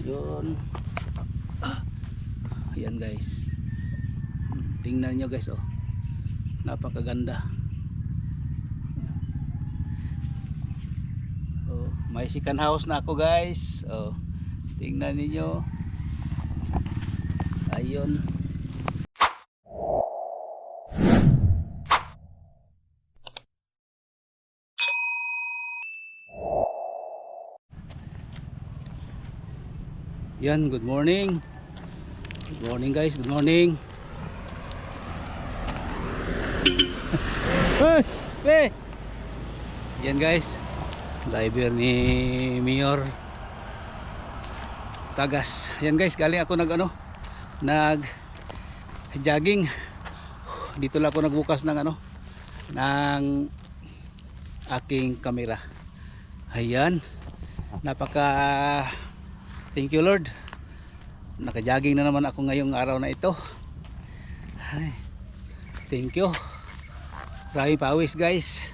Yun. Ayan guys. Tingnan nyo guys, oh. Napakaganda. Oh, may second house na ako guys. Oh, tingnan niyo. Ayun. Yan, good morning. Good morning guys, good morning. Hey! Yan guys, driver ni Mayor Tagas. Yan guys, galing ako nag jogging. Dito lang ako nagbukas ng ng aking camera. Ayan, napaka thank you Lord. Naka-jogging na naman ako ngayong araw na ito. Ay, thank you. Maraming pawis guys.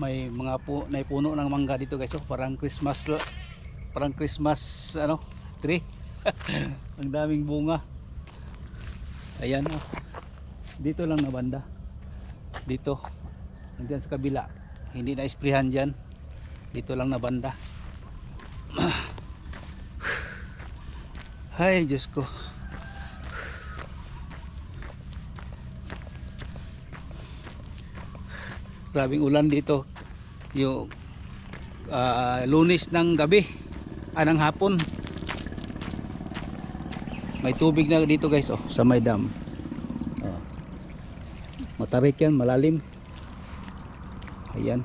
May mga puno ng mangga dito guys, oh, parang Christmas tree. Ang daming bunga. Ayan, oh. Dito lang na banda. Dito. Nandiyan sa kabila. Hindi na isprihan diyan. Dito lang na banda. Hay, Diyos ko. Grabing ulan dito. Yung Lunes ng gabi, ng hapon. May tubig na dito guys, oh, sa may dam. Oh. Matarik yan, malalim. Ayan.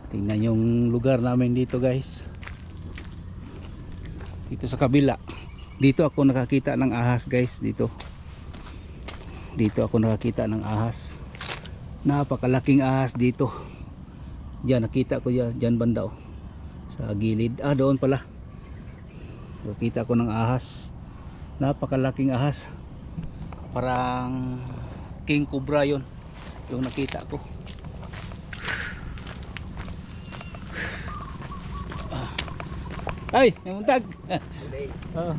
Tingnan yung lugar namin dito guys. Dito sa kabila. Dito ako nakakita ng ahas guys, dito. Dito ako nakakita ng ahas. Napakalaking ahas dito. Diyan nakita ko diyan banda, oh. Sa gilid. Doon pala. Nakita ko ng ahas. Napakalaking ahas. Parang king cobra 'yon. Yung nakita ko. Ay, namuntag. Oh.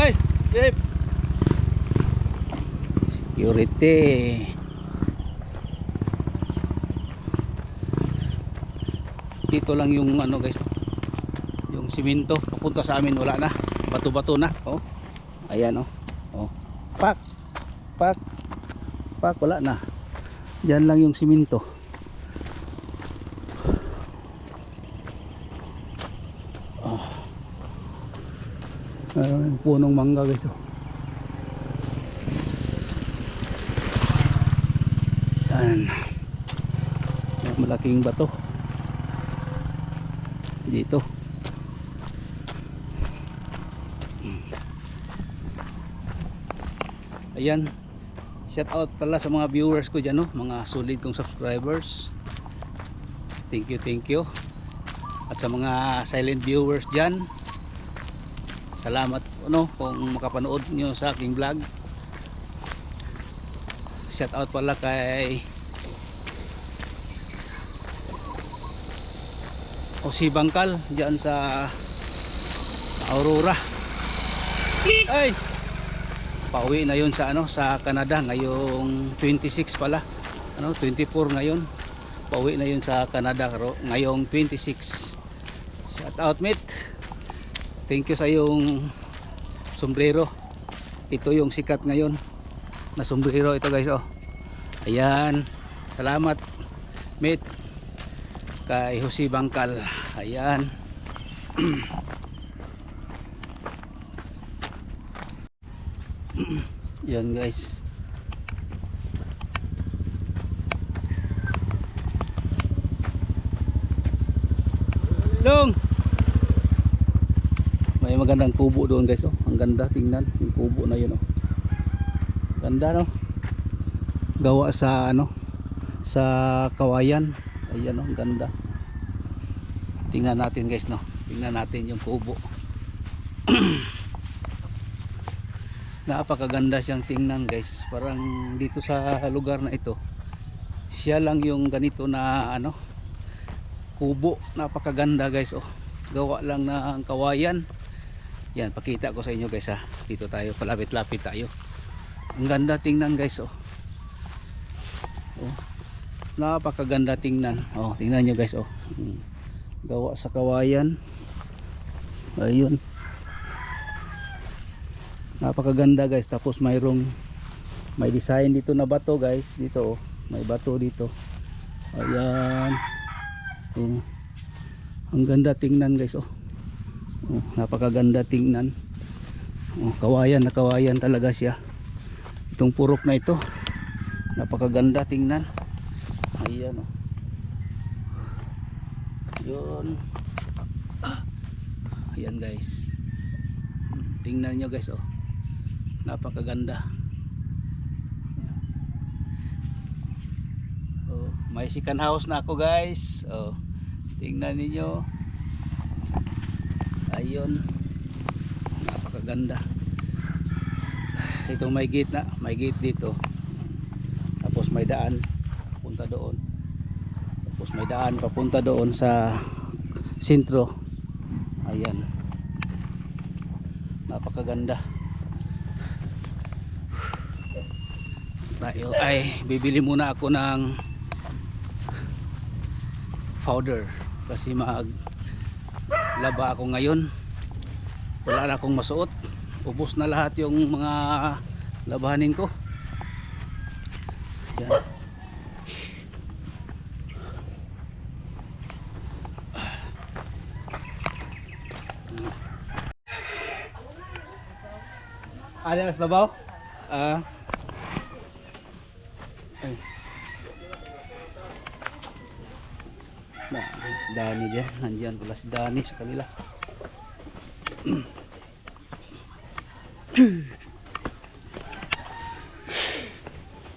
Ay, yep. Security. Dito lang yung guys, yung simento papunta sa amin, wala na, bato-bato na. Oh, ayan, oh, oh, pak, wala na. Diyan lang yung simento. Oh, punong mangga guys, oh. Yan, malaking bato dito. Ayan, shout out pala sa mga viewers ko dyan, no? Mga solid kong subscribers. Thank you. At sa mga silent viewers dyan, salamat kung makapanood nyo sa aking vlog. Shout out pala kay Jose Bangkal dyan sa Aurora. Ay, pauwi na yun sa sa Canada ngayong 26 pala, 24 ngayon. Pauwi na yun sa Canada ngayong 26. Shout out mate. Thank you sa yung sombrero. Ito yung sikat ngayon na sombrero ito guys, oh. Ayan, salamat mate kay Jose Bangkal. Ayan. Yan guys. Long. May magandang kubo doon guys, oh. Ang ganda, tingnan yung kubo na yun, oh. Ganda, no? Gawa sa sa kawayan. Ayan, oh, ang ganda. Tingnan natin guys, no. Tingnan natin yung kubo. Napakaganda siyang tingnan guys, parang dito sa lugar na ito siya lang yung ganito na ano, kubo. Napakaganda guys, oh, gawa lang ng kawayan. Yan, pakita ko sa inyo guys ha. Dito tayo, palapit-lapit tayo. Ang ganda tingnan guys, oh. Oh, napakaganda tingnan. Oh, tingnan nyo guys, oh. Gawa sa kawayan. Ayun, napakaganda guys. Tapos may design dito na bato guys. Dito, oh, may bato dito. Ayan. Oh, ang ganda tingnan guys, oh. Oh, napakaganda tingnan. Oh, kawayan na kawayan talaga siya. Itong purok na ito, napakaganda tingnan. Ayan, oh. Yun. Ayan guys, tingnan nyo guys, oh, napakaganda. Oh, may second house na ako guys. Oh, tingnan niyo. Ayun, napakaganda. Ito may gate na, may gate dito. Tapos may daan papunta doon. Tapos may daan papunta doon sa sentro. Ayan, napakaganda. Tayo ay bibili muna ako ng powder kasi maglaba ako ngayon. Wala na akong masuot, ubos na lahat yung mga labahanin ko. Ayan. Ada sa babaw? Ay. Nah, si Dani dyan. Nandiyan pala si Dani sa kanila.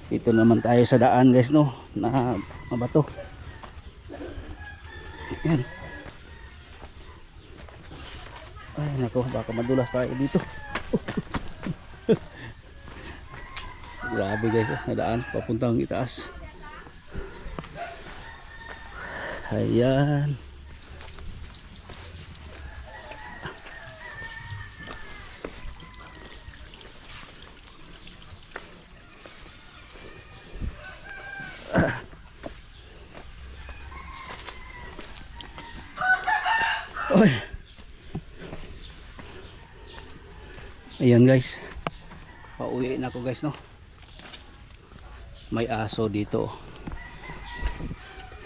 Ito naman tayo sa daan guys, no, na mabato. Ayan. Ay nako, baka madulas tayo dito. Grabe guys, may daan papuntang itaas. Ayan. Oy. Ayan guys, pauwi na ako guys, no. May aso dito.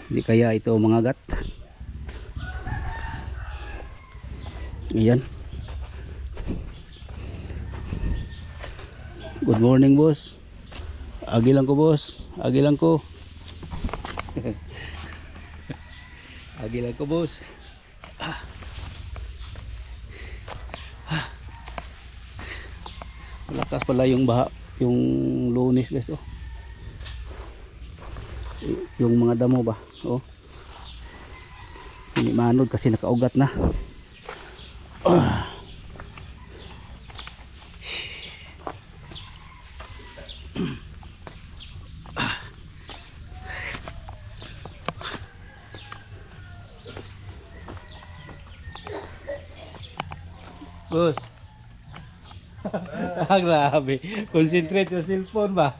Hindi kaya ito mangagat. Ayan. Good morning boss. Agi lang ko boss. Agi lang ko. Agi lang ko boss. Malakas pala yung baha, yung Lunes guys, oh. Yung mga damo ba, oh. Hindi manod kasi nakaugat na. Bus. Grabe. Concentrate yung cellphone ba?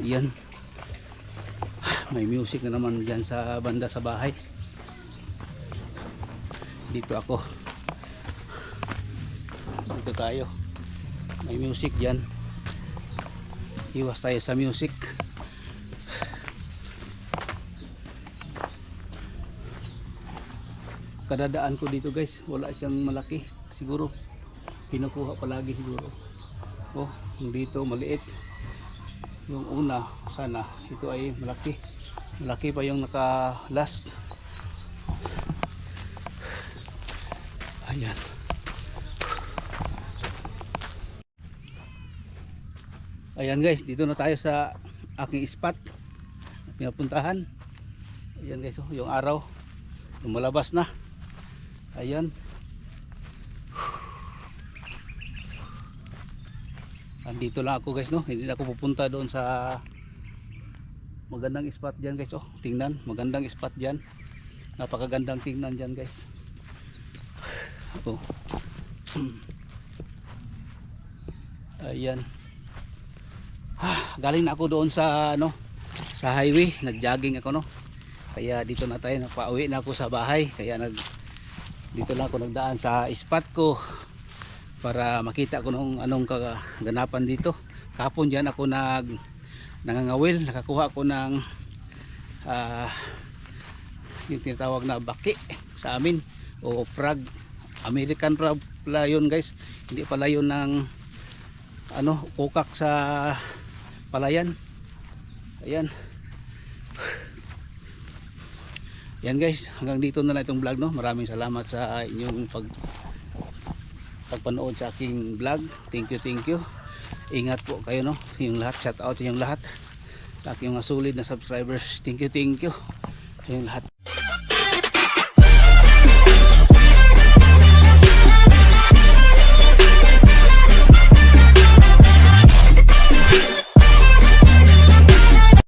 Yan. May music na naman dyan sa banda sa bahay. Dito ako. Dito tayo. May music dyan. Iwas tayo sa music. Kadadaan ko dito guys, wala siyang malaki. Siguro pinukuha palagi siguro. Oh, dito maliit. Yung una sana ito ay malaki. Malaki pa yung naka last. Ayan. Ayan guys, dito na tayo sa aking spot pinapuntahan. Ayan guys, oh, yung araw lumalabas na. Ayan. Andito lang ako guys, no, hindi na ako pupunta doon sa magandang spot dyan guys. Oh, tingnan, magandang spot dyan, napakagandang tingnan dyan guys. Oh. Ayan. Galing na ako doon sa ano, sa highway, nagjogging ako, no, kaya dito na tayo, napauwi na ako sa bahay, kaya dito lang ako nagdaan sa spot ko para makita ko nung anong kaganapan dito. Kapon dyan ako nangangawil, nakakuha ako ng yung tinatawag na baki sa amin, o frog, American frog pala yun guys, hindi pala yun ng ano, ukak sa palayan. Ayan. Yan guys, hanggang dito na lang itong vlog, no. Maraming salamat sa inyong pagpanood sa aking vlog. Thank you. Ingat po kayo, no, yung lahat. Shout out sa inyong lahat, sa aking mga solid na subscribers. Thank you sa inyong lahat.